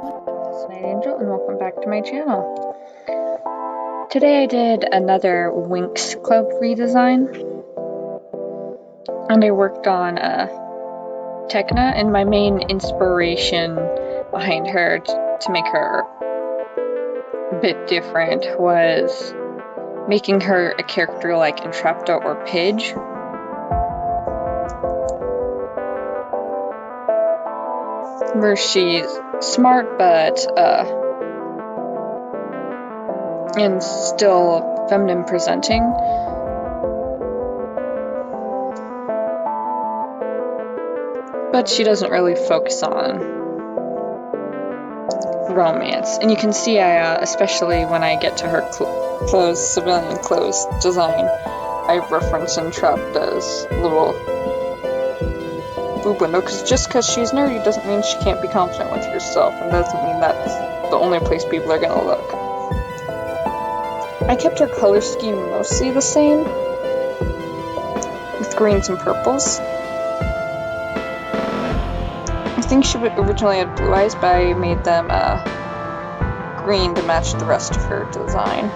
Night Angel, and welcome back to my channel. Today I did another Winx Club redesign, and I worked on Tecna, and my main inspiration behind her to make her a bit different was making her a character like Entrapta or Pidge. Where she's smart but and still feminine presenting. But she doesn't really focus on romance. And you can see especially when I get to her clothes, civilian clothes design, I reference Entrapta's little boob window, because just because she's nerdy doesn't mean she can't be confident with herself, and doesn't mean that's the only place people are gonna look. I kept her color scheme mostly the same, with greens and purples. I think she originally had blue eyes, but I made them green to match the rest of her design.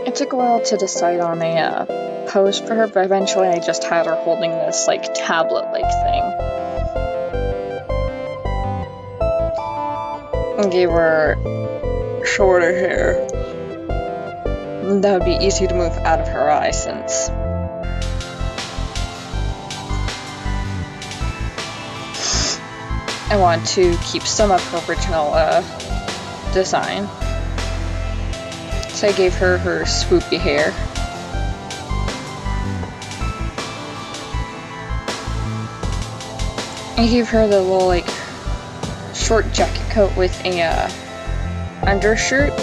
It took a while to decide on a pose for her, but eventually I just had her holding this like tablet-like thing. And gave her shorter hair. And that would be easy to move out of her eye since I want to keep some of her original design. So I gave her swoopy hair. I gave her the little like short jacket coat with a undershirt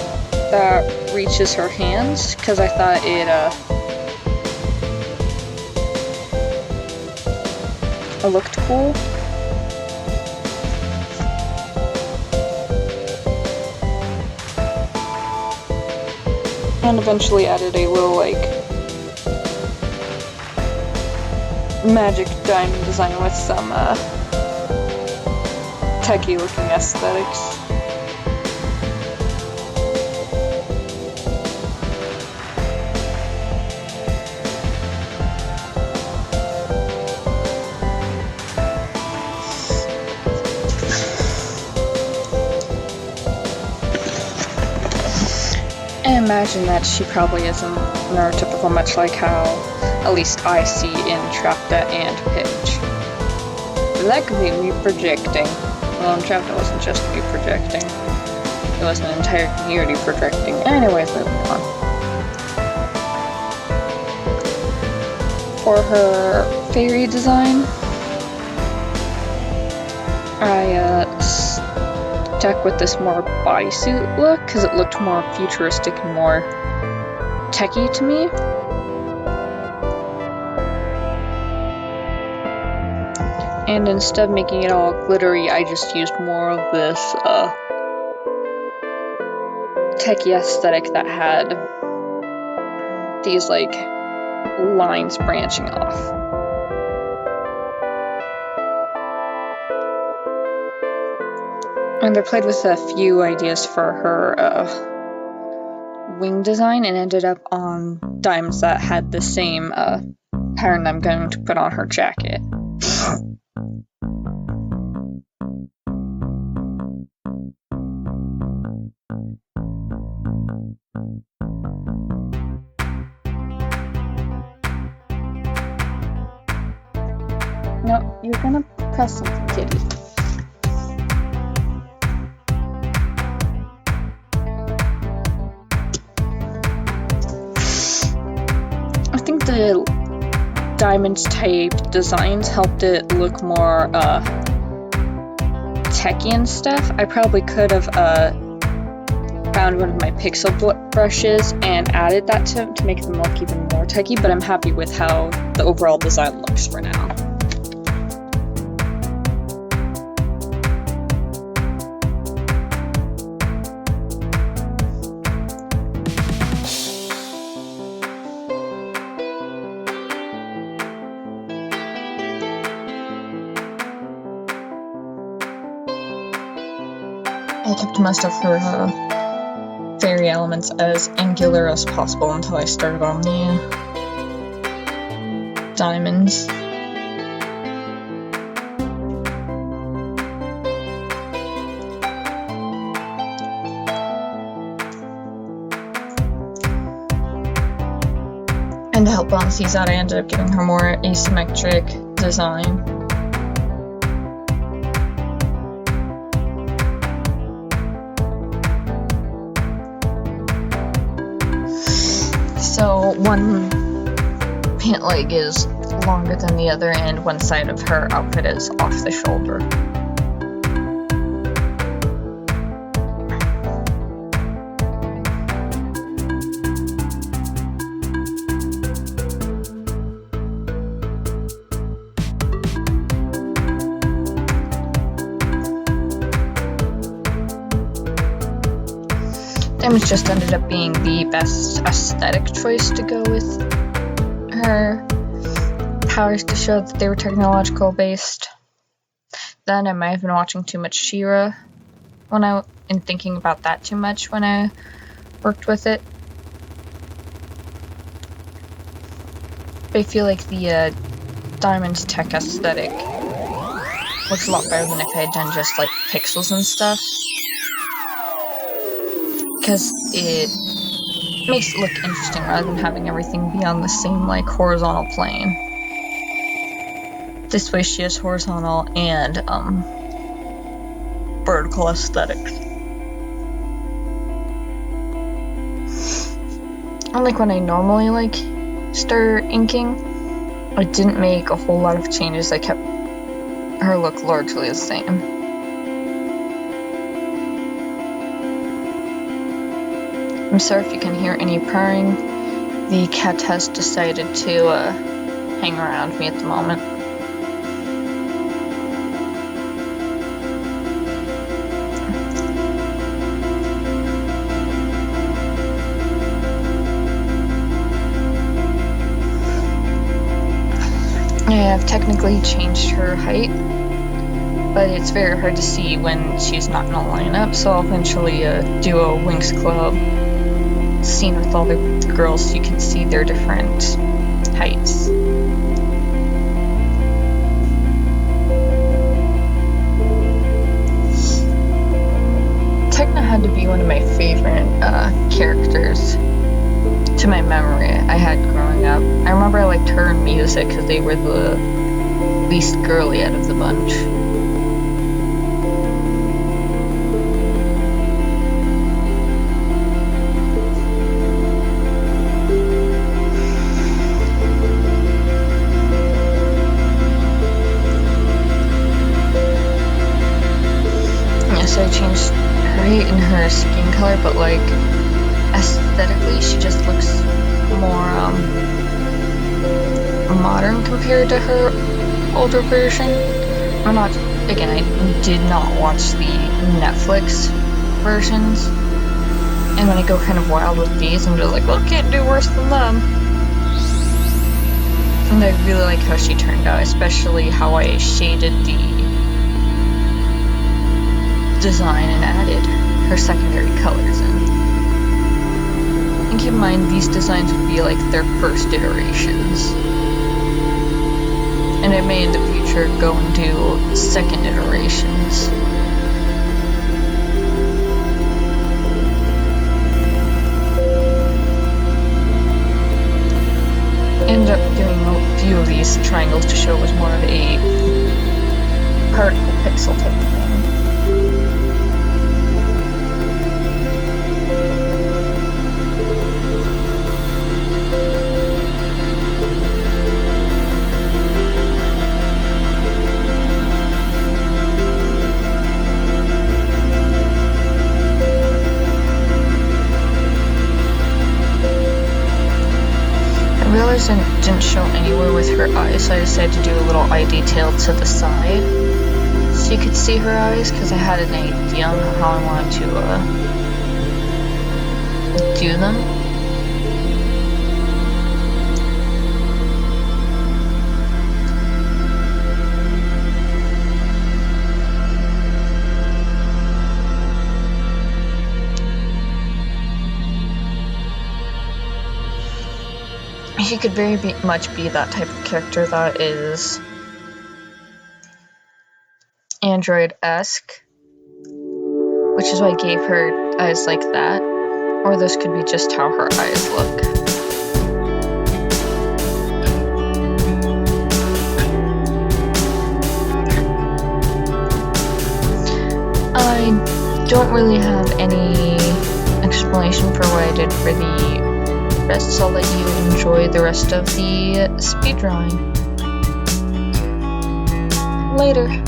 that reaches her hands, because I thought it looked cool. And eventually added a little like magic diamond design with some techie looking aesthetics. I imagine that she probably isn't neurotypical, much like how at least I see in Entrapta and Pidge. But that could be me projecting. Well, Entrapta wasn't just me projecting. It was an entire community projecting. Anyways, moving on. For her fairy design, I stuck with this more bodysuit look because it looked more futuristic and more techie to me. And instead of making it all glittery, I just used more of this techie aesthetic that had these like lines branching off. And I played with a few ideas for her wing design and ended up on diamonds that had the same pattern I'm going to put on her jacket. No, you're gonna press something, kitty. I think the diamonds type designs helped it look more techie and stuff. I probably could have found one of my pixel brushes and added that to make them look even more techy, but I'm happy with how the overall design looks for now. I kept most of her fairy elements as angular as possible until I started on the diamonds. And to help balance these out, I ended up giving her more asymmetric design. So one pant leg is longer than the other, and one side of her outfit is off the shoulder. Diamonds just ended up being the best aesthetic choice to go with her powers to show that they were technological based. Then I might have been watching too much She-Ra and thinking about that too much when I worked with it. But I feel like the Diamond's tech aesthetic looks a lot better than if I had done just like pixels and stuff, because it makes it look interesting rather than having everything be on the same like horizontal plane. This way she has horizontal and vertical aesthetics. Unlike when I normally like start inking, I didn't make a whole lot of changes. I kept her look largely the same. I'm sorry if you can hear any purring. The cat has decided to hang around me at the moment. I have technically changed her height, but it's very hard to see when she's not in a lineup, so I'll eventually do a Winx Club scene with all the girls so you can see their different heights. Tecna had to be one of my favorite characters to my memory I had growing up. I remember I liked her in music because they were the least girly out of the bunch. So I changed her height and her skin color, but like aesthetically she just looks more modern compared to her older version. I did not watch the Netflix versions, and when I go kind of wild with these, I'm just like, well, can't do worse than them. And I really like how she turned out, especially how I shaded the design and added her secondary colors in. And keep in mind, these designs would be like their first iterations, and I may in the future go and do second iterations. Ended up doing a few of these triangles to show it was more of a particle pixel type of thing. won't show anywhere with her eyes, so I decided to do a little eye detail to the side so you could see her eyes, because I had an idea on how I wanted to do them. She could very much be that type of character that is android-esque, which is why I gave her eyes like that, or this could be just how her eyes look. I don't really have any explanation for what I did for the rest, so I'll let you enjoy the rest of the speed drawing. Later.